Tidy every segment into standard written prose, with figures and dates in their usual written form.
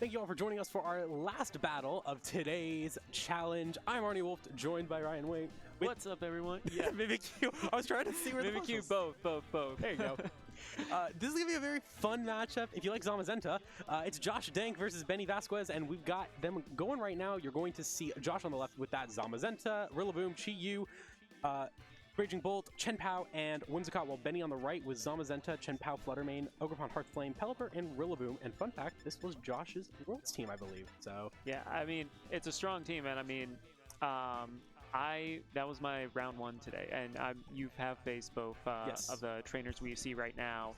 Thank you all for joining us for our last battle of today's challenge. I'm Arnie Wolf, joined by Ryan Wing. What's up, everyone? Yeah, Mimikyu. I was trying to see where Mimikyu, both. There you go. This is going to be a very fun matchup. If you like Zamazenta, it's Josh Denk versus Benny Vasquez, and we've got them going right now. You're going to see Josh on the left with that Zamazenta, Rillaboom, Chi-Yu, Raging Bolt, Chien-Pao, and Whimsicott, while Benny on the right with Zamazenta, Chien-Pao, Fluttermane, Ogerpon, Hearthflame, Pelipper, and Rillaboom. And fun fact, this was Josh's Worlds team, I believe. So yeah, I mean, it's a strong team, and I mean, that was my round one today, and you have faced both Yes. of the trainers we see right now.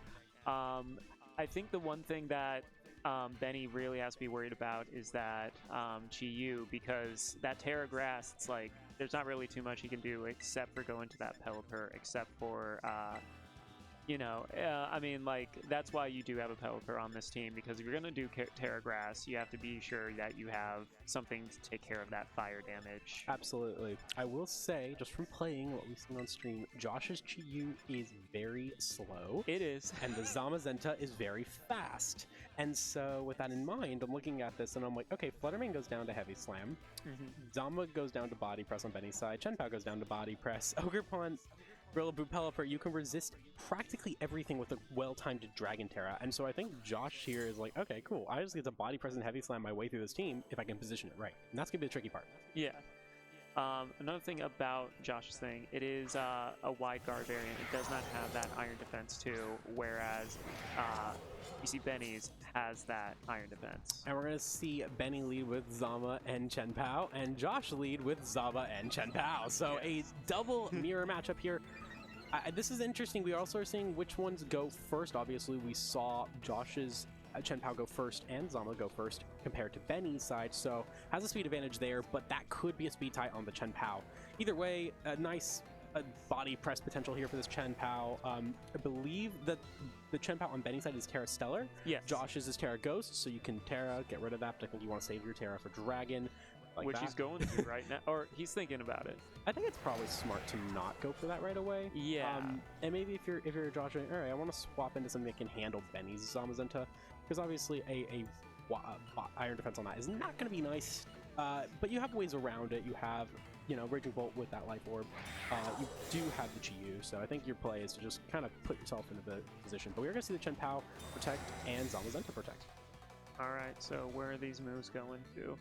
I think the one thing that Benny really has to be worried about is that Chi-Yu, because that Terra Grass, it's like there's not really too much he can do except for go into that Pelipper, except for I mean, like, that's why you do have a Pelipper on this team, because if you're going to do Terra Grass, you have to be sure that you have something to take care of that fire damage. absolutely. I will say, just from playing what we've seen on stream, Josh's Chi-Yu is very slow. It is. And the Zamazenta is very fast. And so with that in mind, I'm looking at this and I'm like, okay, Fluttermane goes down to Heavy Slam. Zama goes down to Body Press on Benny's side. Chien-Pao goes down to Body Press. Ogerpon, Rillaboom, Pelipper, you can resist practically everything with a well-timed Dragon Terra. And so I think Josh here is like, okay, cool. I just get to Body Press and Heavy Slam my way through this team if I can position it right. And that's going to be the tricky part. Yeah. Another thing about Josh's thing, it is a wide guard variant. It does not have that iron defense too, whereas you see Benny's has that iron defense. And we're going to see Benny lead with Zama and Chien-Pao, and Josh lead with Zama and Chien-Pao. So a double mirror matchup here. This is interesting. We also are seeing which ones go first. Obviously, we saw Josh's Chien-Pao go first and Zama go first compared to Benny's side, so has a speed advantage there, but that could be a speed tie on the Chien-Pao. Either way, a nice body press potential here for this Chien-Pao. I believe that the Chien-Pao on Benny's side is Terra Stellar. Yes. Josh's is Terra Ghost, so you can Terra, get rid of that, but I think you want to save your Terra for Dragon. Like Which that. he's going to right now, or he's thinking about it. I think it's probably smart to not go for that right away. Yeah. And maybe if you're Josh, all right, I want to swap into something that can handle Benny's Zamazenta, because obviously a iron defense on that is not going to be nice. But you have ways around it. You have, Raging Bolt with that Life Orb. You do have the Chi-Yu, so I think your play is to just kind of put yourself into the position. But we're going to see the Chien-Pao protect and Zamazenta protect. All right, so where are these moves going to?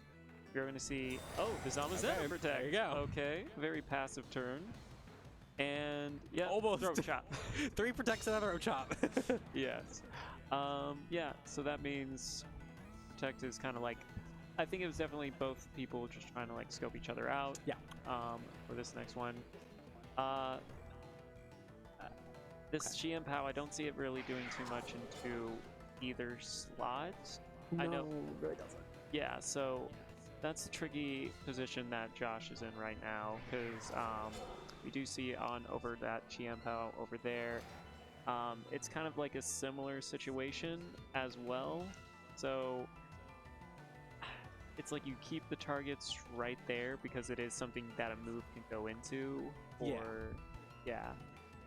You're going to see, the Zamazenta protect. There you go. Okay, very passive turn. And, yeah, Almost. throat chop. 3 protects another chop. Yes. Yeah, so that means protect is kind of like, I think it was definitely both people just trying to like scope each other out. Yeah. For this next one. This Chien-Pao, I don't see it really doing too much into either slot. No, I know. really doesn't. Yeah, so that's the tricky position that Josh is in right now, because we do see over that Chien-Pao over there. It's kind of like a similar situation as well. So it's like you keep the targets right there because it is something that a move can go into. Yeah.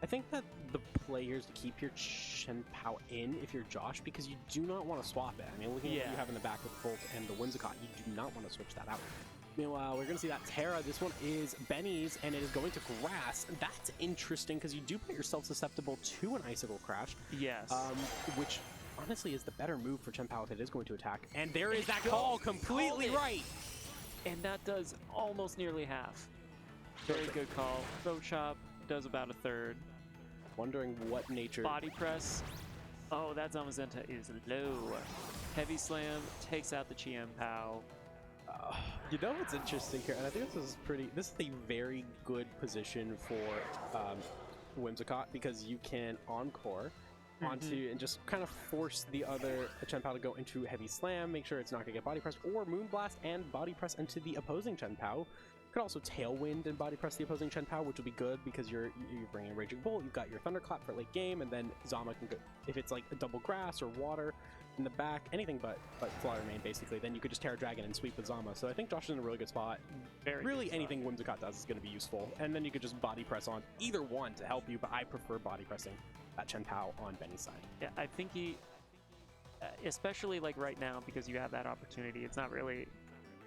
I think that the play here is to keep your Chien-Pao in if you're Josh, because you do not want to swap it. I mean, looking at what you have in the back with Bolt and the Whimsicott, you do not want to switch that out. Meanwhile, we're going to see that Terra. This one is Benny's, and it is going to Grass. That's interesting, because you do put yourself susceptible to an Icicle Crash. Yes. Which honestly is the better move for Chien-Pao if it is going to attack. And there is that call, completely right. And that does almost nearly half. Very good call. Throat chop does about a third. Wondering what nature. Body press. Oh, that Zamazenta is low. Heavy slam takes out the Chien-Pao. You know what's interesting here, and I think this is a very good position for Whimsicott, because you can Encore onto and just kind of force the other Chien-Pao to go into Heavy Slam, make sure it's not going to get Body Press, or Moonblast and Body Press into the opposing Chien-Pao. You could also Tailwind and Body Press the opposing Chien-Pao, which would be good because you're bringing Raging Bolt, you've got your Thunderclap for late game, and then Zama can go, if it's like a double grass or water in the back, anything but Fluttermane basically, then you could just Terra Dragon and sweep with Zama. So I think Josh is in a really good spot. Really anything Whimsicott does is going to be useful, and then you could just Body Press on either one to help you, but I prefer Body Pressing that Chien-Pao on Benny's side. Yeah, I think especially like right now because you have that opportunity. It's not really.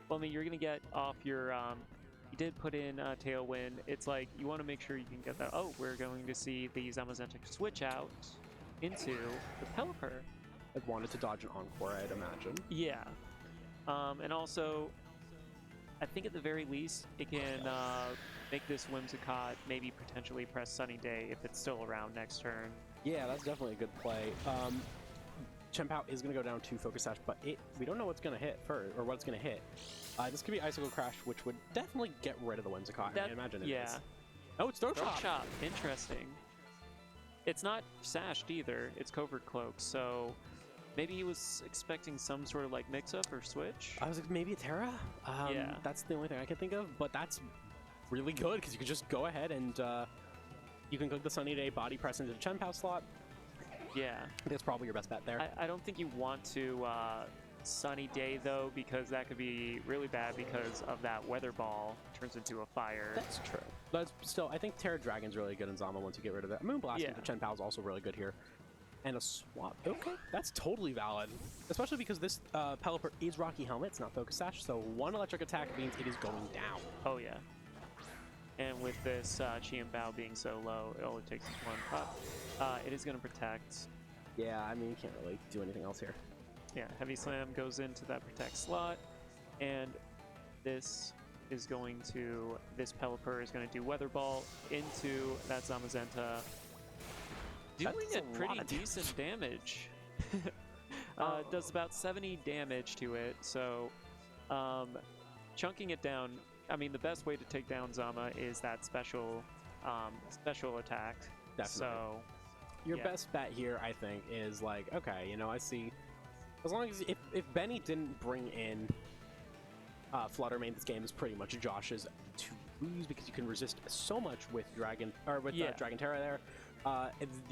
Well, I mean, you're gonna get off your. You did put in Tailwind. It's like you want to make sure you can get that. Oh, we're going to see the Zamazenta switch out into the Pelipper. I wanted to dodge an Encore, I'd imagine. Yeah. And also, I think at the very least, it can make this Whimsicott maybe potentially press Sunny Day if it's still around next turn. Yeah, that's definitely a good play. Chempao is going to go down to Focus Sash, but we don't know what's going to hit first, or what it's going to hit. This could be Icicle Crash, which would definitely get rid of the Whimsicott. I imagine it is. Oh, it's Throat Chop. Interesting. It's not sashed either. It's Covert Cloak, so maybe he was expecting some sort of like mix-up or switch. I was like, maybe a Terra? Yeah. That's the only thing I can think of, but that's really good because you can just go ahead and you can click the Sunny Day body press into the Chempao slot. Yeah. That's probably your best bet there. I don't think you want to Sunny Day though, because that could be really bad because of that Weather Ball turns into a fire. That's true. But still, I think Terra Dragon's really good in Zama once you get rid of that. Moonblast into Chempao is also really good here. And a swap. Okay, that's totally valid. Especially because this Pelipper is Rocky Helmet, it's not Focus Sash, so one electric attack means it is going down. Oh yeah. And with this Chiambao being so low, all it takes is one pop. It is going to protect. Yeah, I mean, you can't really do anything else here. Yeah, Heavy Slam goes into that protect slot, and this is going to, this Pelipper is going to do Weather Ball into that Zamazenta, doing a pretty decent damage. Does about 70 damage to it, so chunking it down. I mean, the best way to take down Zama is that special attack. Definitely. So your best bet here, I think, is like, okay, you know, I see. As long as if Benny didn't bring in Fluttermane, this game is pretty much Josh's to lose because you can resist so much with Dragon Dragon Terra there.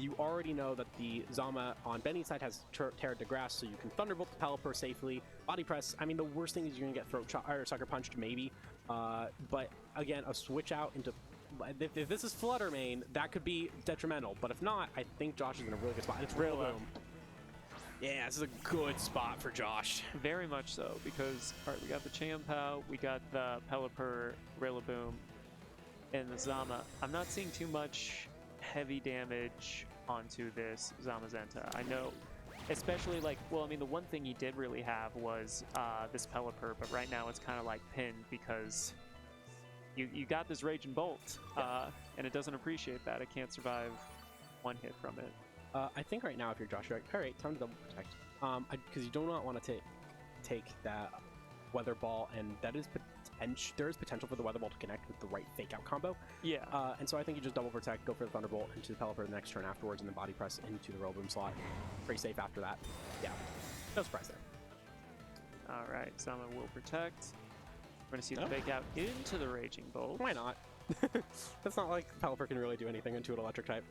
You already know that the Zama on Benny's side has Terra de Grass, so you can Thunderbolt the Pelipper safely. Body Press, I mean, the worst thing is you're going to get Throat Chop or Sucker Punched, maybe. But again, a switch out into... If this is Fluttermane, that could be detrimental. But if not, I think Josh is in a really good spot. It's Rillaboom. Yeah, this is a good spot for Josh. Very much so, because, all right, we got the Chiampao, we got the Pelipper, Rillaboom, and the Zama. I'm not seeing too much heavy damage onto this Zamazenta. I know, especially like, well, I mean, the one thing he did really have was this Pelipper, but right now it's kind of like pinned because you got this Raging Bolt, and it doesn't appreciate that. It can't survive one hit from it. I think right now, if you're Josh, you're like, all right, time to double protect. Because you do not want to take that Weather Ball, and that is there is potential for the Weather Ball to connect with the right Fake Out combo. Yeah. And so I think you just double protect, go for the Thunderbolt into the Pelipper the next turn afterwards, and then Body Press into the Rillaboom slot. Pretty safe after that. Yeah. No surprise there. All right, Zama will protect. We're going to see the Fake Out into the Raging Bolt. Why not? That's not like Pelipper can really do anything into an electric type.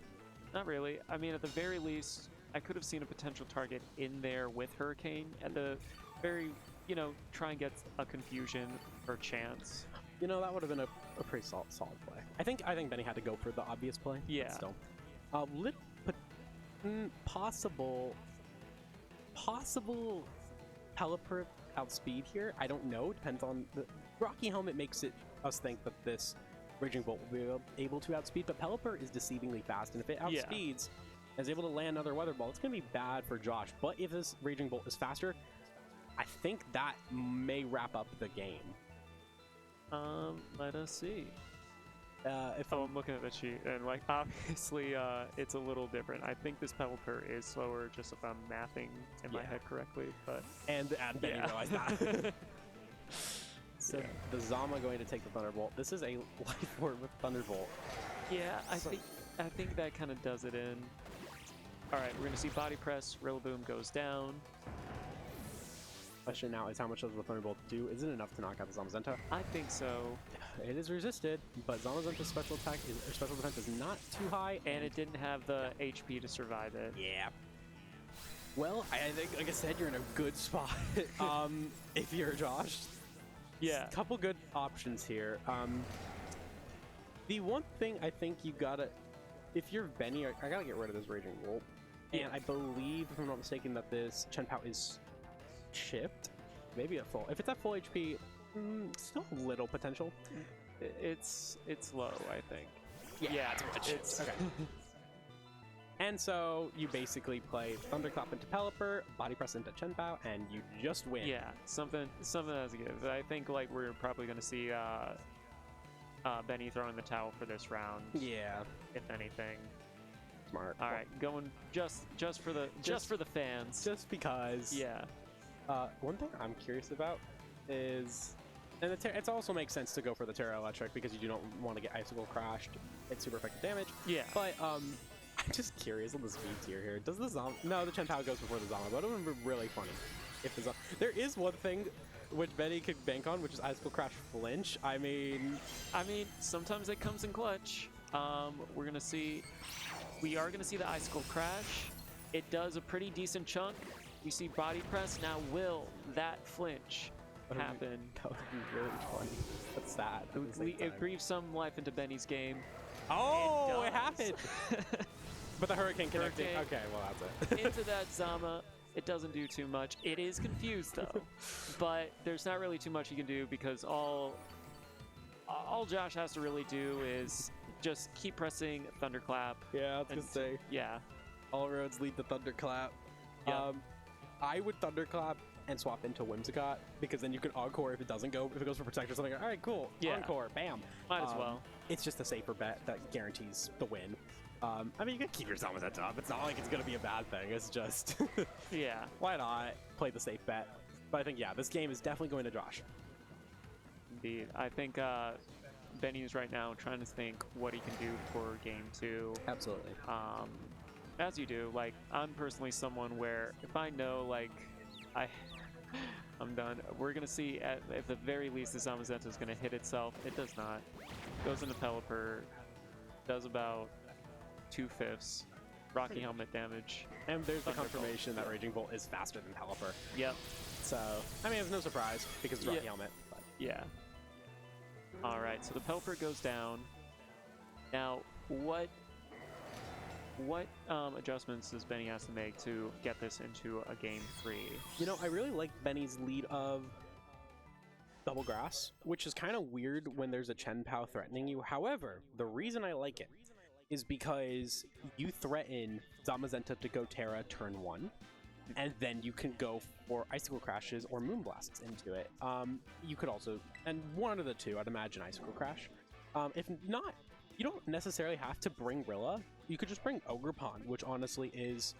Not really. I mean, at the very least, I could have seen a potential target in there with Hurricane. At the very, you know, try and get a confusion or chance. You know, that would have been a pretty solid play. I think Benny had to go for the obvious play. Yeah. Still, possible Pelipper outspeed here. I don't know. Depends on the Rocky Helmet makes us think that this Raging Bolt will be able to outspeed, but Pelipper is deceivingly fast, and if it outspeeds and is able to land another Weather Ball, it's going to be bad for Josh. But if this Raging Bolt is faster, I think that may wrap up the game. Let us see. I'm looking at the sheet, and like obviously, it's a little different. I think this Pelipper is slower, just if I'm mathing in my head correctly. But and Benny realized that. So the Zama going to take the Thunderbolt. This is a Life Orb with Thunderbolt. Yeah, I think that kind of does it in. All right, we're going to see Body Press. Rillaboom goes down. Question now is how much does the Thunderbolt do? Is it enough to knock out the Zamazenta? I think so. It is resisted, but Zamazenta's special defense is not too high, and it didn't have the HP to survive it. Yeah. Well, I think, like I said, you're in a good spot. If you're Josh. Yeah. A couple good options here. The one thing I think you gotta, if you're Benny, I gotta get rid of this Raging Bolt. And I believe, if I'm not mistaken, that this Chen Pao is chipped. Maybe at full. If it's at full HP, still a little potential. It's low, I think. Yeah, it's okay. And so you basically play Thunderclap into Pelipper, Body Press into Chen Pao, and you just win. Yeah, something that's good. I think like we're probably going to see Benny throwing the towel for this round. Yeah, if anything. Smart. All right, going just for the fans. Just because. Yeah. One thing I'm curious about is, and it also makes sense to go for the Terra Electric because you don't want to get Icicle crashed. It's super effective damage. Yeah. But I'm just curious on this V tier here. Does the Zama? No, the Chen Pao goes before the Zama, but it would be really funny if the Zama. There is one thing which Benny could bank on, which is Icicle Crash Flinch. I mean, sometimes it comes in clutch. We're gonna see. We are gonna see the Icicle Crash. It does a pretty decent chunk. We see Body Press. Now, will that flinch happen? That would be really funny. That's sad. It breathes some life into Benny's game. Oh, it happened! But the Hurricane connected. Okay, well, that's it. Into that Zama. It doesn't do too much. It is confused, though. But there's not really too much you can do because all Josh has to really do is just keep pressing Thunderclap. Yeah, I was gonna say. Yeah. All roads lead to Thunderclap. Yep. I would Thunderclap and swap into Whimsicott because then you can Encore if it doesn't go. If it goes for Protector or something, all right, cool. Yeah. Encore, bam. Might as well. It's just a safer bet that guarantees the win. I mean, you can keep your Zamas at top. It's not like it's going to be a bad thing. It's just, yeah. Why not play the safe bet? But I think, yeah, this game is definitely going to Josh. Indeed. I think Benny's right now trying to think what he can do for game 2. Absolutely. As you do, like, I'm personally someone where if I know, like, I'm done. We're going to see, at the very least, the Zamazenta is going to hit itself. It does not. Goes into Pelipper. Does about 2/5 Rocky Helmet damage. And there's the confirmation that Raging Bolt is faster than Pelipper. Yep. So, I mean, it's no surprise because it's Rocky Helmet. But. Yeah. Alright, so the Pelipper goes down. Now, what adjustments does Benny has to make to get this into a game 3? You know, I really like Benny's lead of Double Grass, which is kind of weird when there's a Chen Pao threatening you. However, the reason I like it is because you threaten Zamazenta to go Terra turn 1, and then you can go for Icicle Crashes or Moonblasts into it. You could also, and one of the two, I'd imagine Icicle Crash. If not, you don't necessarily have to bring Rilla. You could just bring Ogre Pond, which honestly is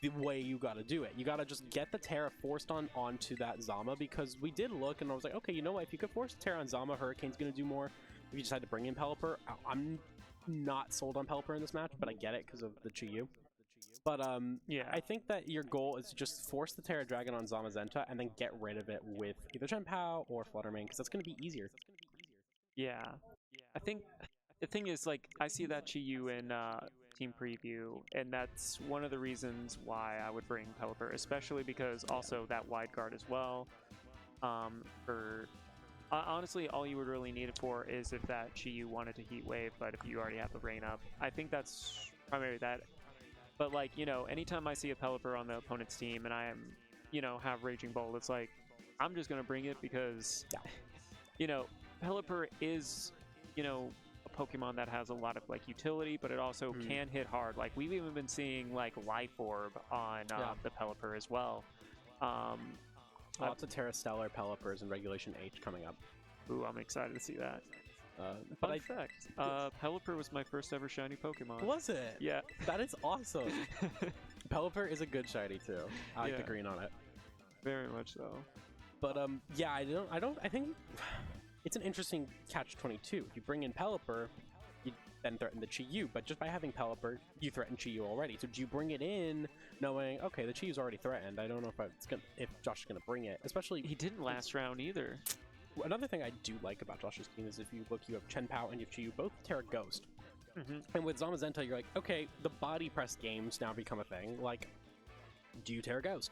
the way you gotta do it. You gotta just get the Terra forced onto that Zama, because we did look and I was like, okay, you know what, if you could force Terra on Zama, Hurricane's gonna do more. If you decide to bring in Pelipper, I'm not sold on Pelipper in this match, but I get it because of the Chi-Yu. But yeah, I think that your goal is to just force the Terra Dragon on Zamazenta and then get rid of it with either Chen Pao or Fluttermane, because that's gonna be easier. Yeah. I think the thing is, like, I see that Chi-Yu in Team Preview, and that's one of the reasons why I would bring Pelipper, especially because also that wide guard as well. Honestly, all you would really need it for is if that Chi-Yu wanted to Heat Wave, but if you already have the Rain up, I think that's primarily that. But, like, you know, anytime I see a Pelipper on the opponent's team and I am, you know, have Raging Bolt, it's like, I'm just going to bring it because, you know, Pelipper is, you know, a Pokemon that has a lot of, like, utility, but it also can hit hard. Like, we've even been seeing, like, Life Orb on the Pelipper as well. Lots of Terra Stellar Pelippers in Regulation H coming up. Ooh, I'm excited to see that. Fun fact, Pelipper was my first ever shiny Pokemon. Was it? Yeah. That is awesome. Pelipper is a good shiny too. I like the green on it. Very much so. But yeah, I think it's an interesting catch-22. If you bring in Pelipper, you then threaten the Chi-Yu, but just by having Pelipper, you threaten Chi-Yu already. So do you bring it in knowing, okay, the Chi-Yu's already threatened. I don't know if Josh is gonna bring it, especially he didn't last round either. Another thing I do like about Josh's team is if you look, you have Chen Pao and you have Chi-Yu, both Terra Ghost. And with Zamazenta, you're like, okay, the body press games now become a thing. Like, do you Terra Ghost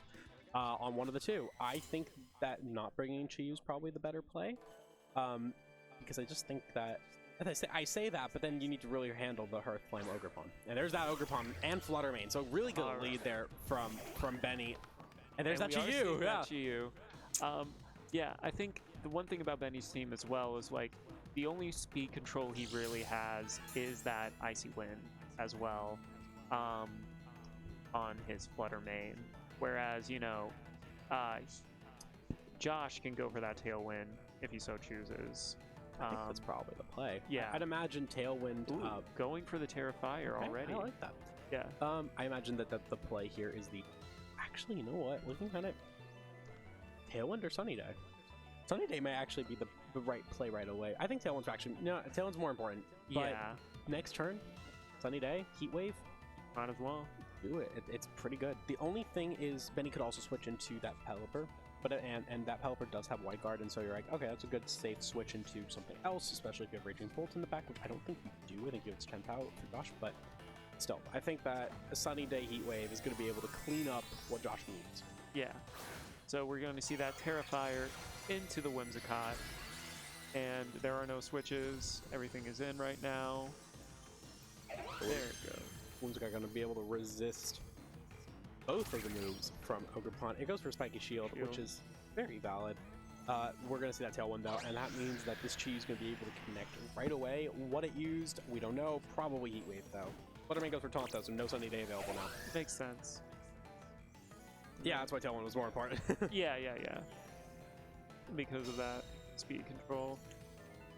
on one of the two? I think that not bringing Chi-Yu is probably the better play, because I just think that I say that, but then you need to really handle the Hearth Flame Ogerpon. And there's that Ogerpon and Fluttermane, so really good lead there from Benny. And there's that Chi-Yu, yeah. Chi-Yu. Yeah, I think the one thing about Benny's team as well is like the only speed control he really has is that Icy Wind as well on his Fluttermane. Whereas, you know, Josh can go for that Tailwind if he so chooses. I think that's probably the play. Yeah. I'd imagine Tailwind... going for the Terrifier already. I like that. Yeah. I imagine that the play here is the... Actually, you know what? Looking kind of... Tailwind or Sunny Day? Sunny Day may actually be the right play right away. I think Tailwind's actually... No, Tailwind's more important. But yeah. Next turn, Sunny Day, Heat Wave. Might as well. Do it. It's pretty good. The only thing is Benny could also switch into that Pelipper. But and that Pelipper does have White Guard, and so you're like, okay, that's a good safe switch into something else, especially if you have Raging Bolt in the back, which I don't think you do. I think you have its 10th out for Josh, but still, I think that a Sunny Day Heat Wave is going to be able to clean up what Josh needs. Yeah. So we're going to see that Terrifier into the Whimsicott, and there are no switches. Everything is in right now. There it goes. Whimsicott going to be able to resist both of the moves from Ogerpon. It goes for Spiky Shield, which is very valid. We're going to see that Tailwind though, and that means that this Chi is going to be able to connect right away. What it used, we don't know. Probably Heat Wave though. Fluttermane goes for Taunt though, so no Sunny Day available now. Makes sense. Yeah, that's why Tailwind was more important. yeah. Because of that speed control.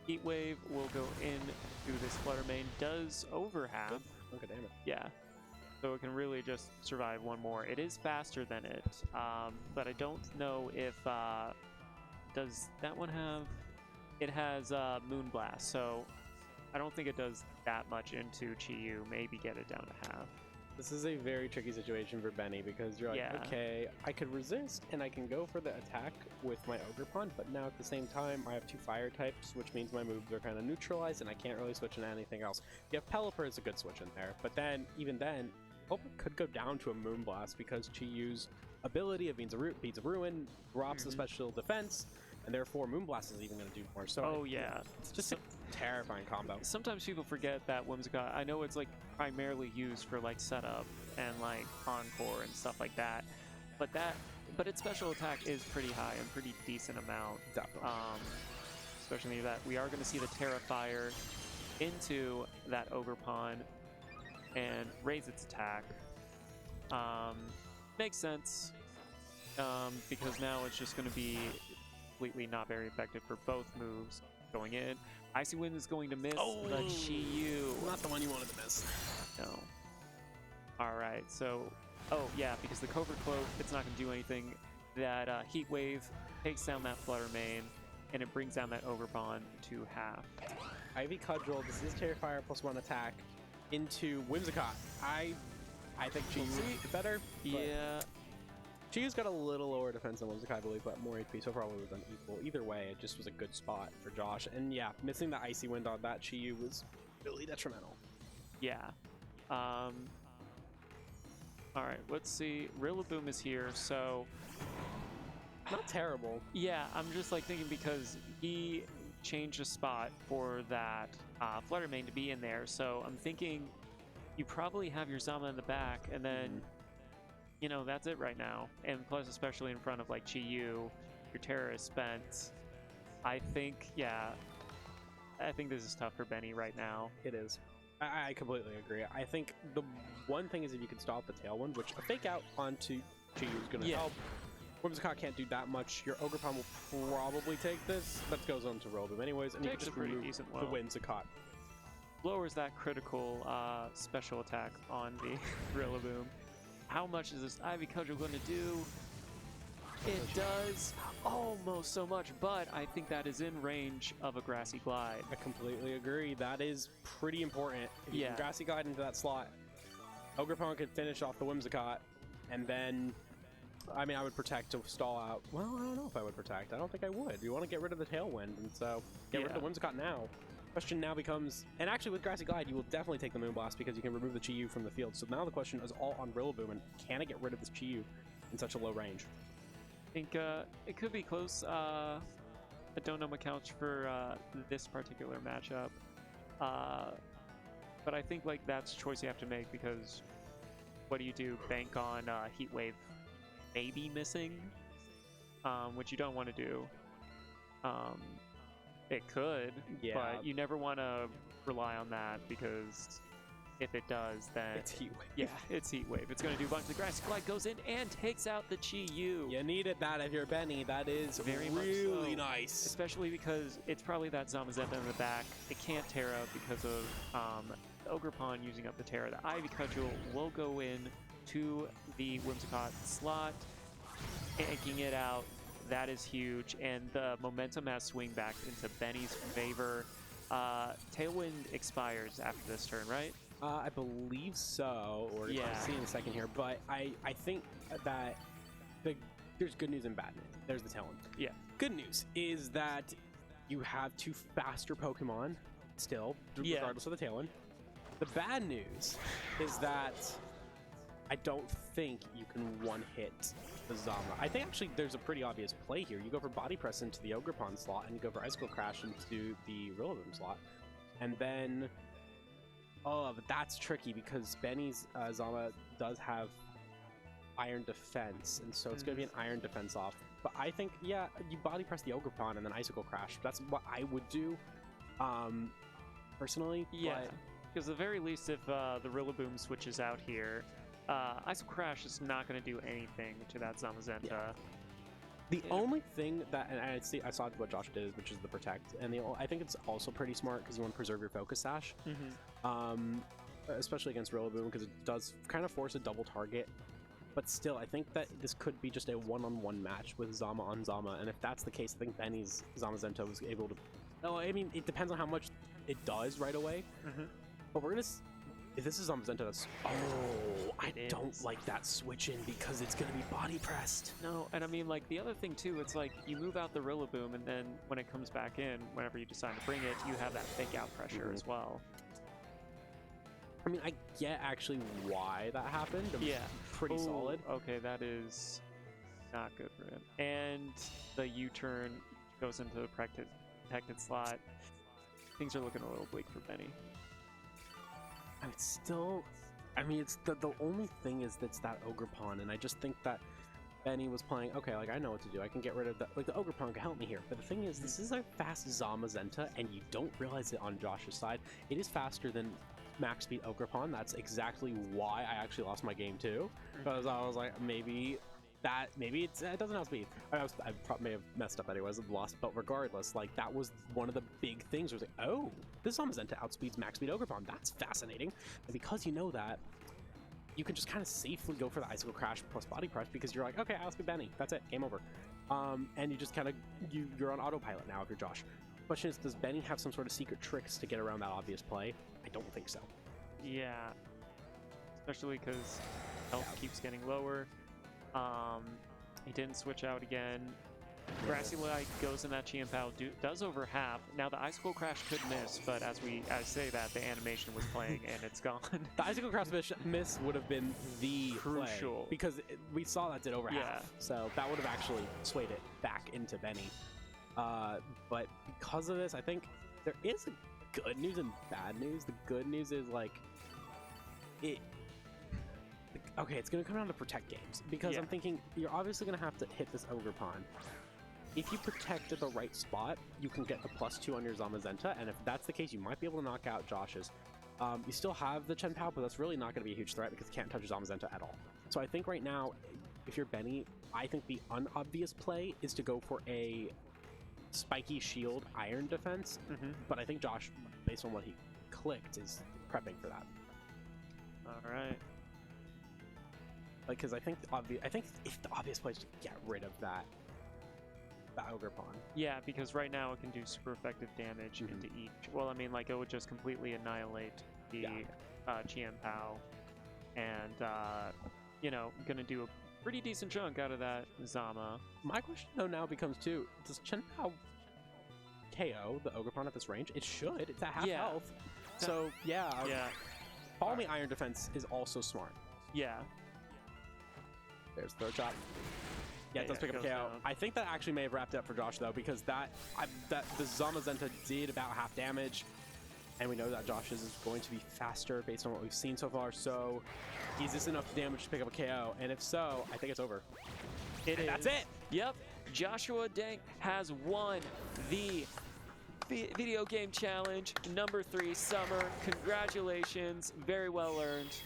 Heat Wave will go into this Fluttermane. Does over half. Okay, damn it. Yeah. So it can really just survive one more. It is faster than it, but I don't know if does that one have? It has Moonblast, so I don't think it does that much into Chi-Yu. Maybe get it down to half. This is a very tricky situation for Benny because you're like, okay, I could resist and I can go for the attack with my Ogerpon, but now at the same time I have 2 fire types, which means my moves are kind of neutralized and I can't really switch into anything else. You have Pelipper is a good switch in there, but then even then, Pelipper could go down to a Moonblast because Chi-Yu's ability of Beads of Ruin drops the special defense, and therefore Moonblast is even going to do more. So it's just a terrifying combo. Sometimes people forget that Whimsicott, I know it's like primarily used for like setup and like encore and stuff like that, but its special attack is pretty high and pretty decent amount. Definitely. Especially that we are going to see the Terrifier into that Ogerpon and raise its attack. Makes sense, because now it's just going to be completely not very effective for both moves going in. Icy Wind is going to miss the Chi-Yu. Not the one you wanted to miss. No. Alright, so... Oh, yeah, because the Covert Cloak, it's not going to do anything. That Heat Wave takes down that Fluttermane, and it brings down that Ogerpon to half. Ivy Cudgel, this is Terrifier +1 attack into Whimsicott. I think Chi-Yu is better. Yeah. Chi-Yu's got a little lower defense than Whimsicott, I believe, but more HP, so probably would have done equal. Either way, it just was a good spot for Josh. And yeah, missing the Icy Wind on that Chi-Yu was really detrimental. Yeah. Alright, let's see. Rillaboom is here, so... Not terrible. Yeah, I'm just like thinking because he changed a spot for that Fluttermane to be in there, so I'm thinking you probably have your Zama in the back, and then, you know, that's it right now. And plus, especially in front of like Chi-Yu, your Terror is spent. I think, yeah, I think this is tough for Benny right now. It is. I completely agree. I think the one thing is if you can stop the Tailwind, which a fake out onto Chi-Yu is going to help. Whimsicott can't do that much. Your Ogerpon will probably take this. That goes on to Rillaboom anyways, and you can just remove the Whimsicott. Lowers that critical special attack on the Rillaboom. How much is this Ivy Cudgel going to do? It does almost so much, but I think that is in range of a Grassy Glide. I completely agree. That is pretty important. If you can Grassy Glide into that slot, Ogerpon could finish off the Whimsicott, and then, I mean, I would protect to stall out. Well, I don't know if I would protect. I don't think I would. You want to get rid of the Tailwind, and so get rid of the Whimsicott now. Question now becomes, and actually with Grassy Glide, you will definitely take the Moonblast because you can remove the Chi-Yu from the field. So now the question is all on Rillaboom, and can it get rid of this Chi-Yu in such a low range? I think it could be close. I don't know my couch for this particular matchup. But I think like that's a choice you have to make because what do you do? Bank on Heat Wave maybe missing, which you don't want to do. It could, Yeah. but you never want to rely on that because if it does, then It's Heat Wave. yeah, it's Heat Wave. It's going to do a bunch. The Grass Glide goes in and takes out the Chi-Yu. You needed that if you're Benny. That is Very much really so. nice. Especially because it's probably that Zamazenta in the back. It can't Terra because of the Ogre Pawn using up the Terra. The Ivy Cudgel will go in to the Whimsicott slot, yanking it out. That is huge, and the momentum has swing back into Benny's favor. Tailwind expires after this turn, right? I believe so, or Yeah. I'll see in a second here, but I think that there's good news and bad news. There's the tailwind. Yeah. Good news is that you have 2 faster Pokemon still, Yeah. regardless of the tailwind. The bad news is that I don't think you can one-hit the Zama. I think actually there's a pretty obvious play here. You go for Body Press into the Ogre Pawn slot, and you go for Icicle Crash into the Rillaboom slot. And then... Oh, but that's tricky because Benny's Zama does have Iron Defense, and so it's going to be an Iron Defense off. But I think, yeah, you Body Press the Ogre Pawn and then Icicle Crash. That's what I would do, personally. Yeah, but because at the very least, if the Rillaboom switches out here, Icicle Crash is not going to do anything to that Zamazenta. Yeah. The only thing that, and I saw what Josh did, which is the Protect, and I think it's also pretty smart because you want to preserve your Focus Sash, especially against Rillaboom because it does kind of force a double target. But still, I think that this could be just a one-on-one match with Zama on Zama, and if that's the case, I think Benny's Zamazenta was able to... Oh, I mean, it depends on how much it does right away, but we're going to... If this is Zamazenta, that's... Oh, I don't like that switch in because it's going to be body pressed. No, and I mean, like, the other thing, too, it's like you move out the Rillaboom, and then when it comes back in, whenever you decide to bring it, you have that fake out pressure as well. I mean, I get actually why that happened. Yeah. Pretty solid. Okay, that is not good for him. And the U-turn goes into the protected slot. Things are looking a little bleak for Benny. And it's still... I mean, it's the only thing is that's that Ogre Pawn, and I just think that Benny was playing, okay, like, I know what to do. I can get rid of that. Like, the Ogre Pawn can help me here. But the thing is, this is a fast Zamazenta, and you don't realize it on Josh's side. It is faster than max speed Ogre Pawn. That's exactly why I actually lost my game too, because I was like, maybe it doesn't outspeed. I probably may have messed up anyways and lost, but regardless, like, that was one of the big things. Where it was like, oh, this Zamazenta outspeeds max speed Ogre Pawn. That's fascinating. And because you know that, you can just kind of safely go for the Icicle Crash plus Body Press because you're like, okay, I outspeed Benny. That's it. Game over. And you just kind of you're on autopilot now if you're Josh. Question is, does Benny have some sort of secret tricks to get around that obvious play? I don't think so. Yeah, especially because health keeps getting lower. He didn't switch out again. Grassy Light goes in that Chi-Pao, does over half. Now the Icicle Crash could miss, but as I say that, the animation was playing and it's gone. The Icicle Crash miss would have been the crucial play, because we saw that did over half, so that would have actually swayed it back into Benny. But because of this, I think there is good news and bad news. The good news is, like, okay, it's going to come down to protect games, because I'm thinking you're obviously going to have to hit this Ogre Pawn. If you protect at the right spot, you can get the +2 on your Zamazenta, and if that's the case, you might be able to knock out Josh's. You still have the Chen-Pao, but that's really not going to be a huge threat because it can't touch Zamazenta at all. So I think right now, if you're Benny, I think the unobvious play is to go for a spiky shield Iron Defense, but I think Josh, based on what he clicked, is prepping for that. All right. Like, because I think if the obvious play is to get rid of that Ogre Pawn. Yeah, because right now it can do super effective damage into each. Well, I mean, like, it would just completely annihilate the Chi-Pao, and you know, gonna do a pretty decent chunk out of that Zama. My question though now becomes too: does Chen-Pao KO the Ogre Pawn at this range? It should. It's at half health. So Follow Me Iron Defense is also smart. Yeah. There's throw chop. Yeah, it does pick up KO. Down. I think that actually may have wrapped it up for Josh though, because the Zamazenta did about half damage. And we know that Josh's is going to be faster based on what we've seen so far. So is this enough damage to pick up a KO? And if so, I think it's over. That's it. Yep. Joshua Denk has won the video game challenge number 3 summer. Congratulations. Very well earned.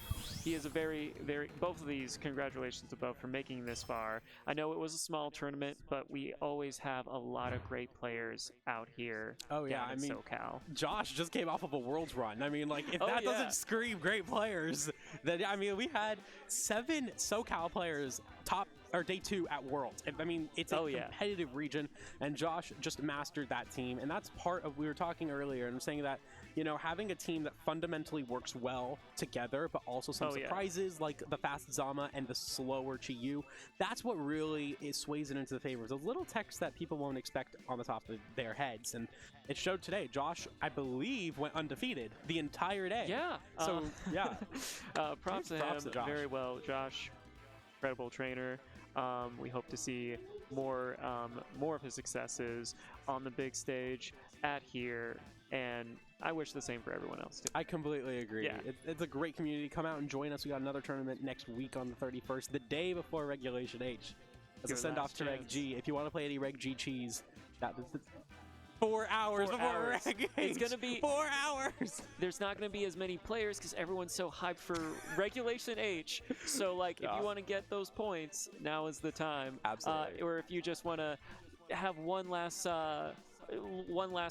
He is a very, both of these, congratulations above for making this far. I know it was a small tournament, but we always have a lot of great players out here. Oh yeah, down in SoCal. Josh just came off of a Worlds run. I mean, like, if that doesn't scream great players, then I mean, we had 7 SoCal players top or day 2 at Worlds. I mean, it's a competitive region, and Josh just mastered that team, and that's part of, we were talking earlier, and I'm saying that, you know, having a team that fundamentally works well together, but also some surprises like the fast Zama and the slower Chi-Yu, that's what really sways it into the favor. Those little techs that people won't expect on the top of their heads, and it showed today. Josh, I believe, went undefeated the entire day. Yeah. So, yeah. Props to him. Very well, Josh. Incredible trainer. We hope to see more of his successes on the big stage at here, and I wish the same for everyone else too. I completely agree. Yeah. It's a great community. Come out and join us. We got another tournament next week on the 31st, the day before Regulation H. As a send-off to Reg G. If you want to play any Reg G cheese, that is 4 hours before Reg H. It's going to be 4 hours. There's not going to be as many players because everyone's so hyped for Regulation H. So, like, if you want to get those points, now is the time. Absolutely. Or if you just want to have one last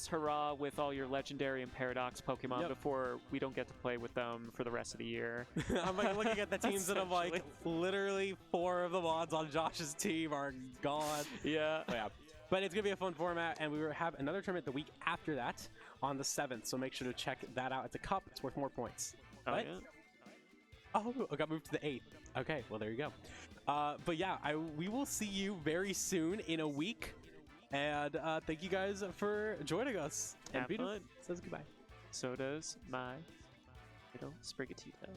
hurrah with all your legendary and paradox Pokemon before we don't get to play with them for the rest of the year. I'm like looking at the teams and I'm like, literally 4 of the mods on Josh's team are gone. Yeah. But it's going to be a fun format, and we will have another tournament the week after that on the 7th, so make sure to check that out. It's a cup. It's worth more points. Oh, it got moved to the 8th. Okay, well, there you go. But yeah, we will see you very soon in a week, and thank you guys for joining us. Have fun. Says goodbye. So does my little Sprigatito.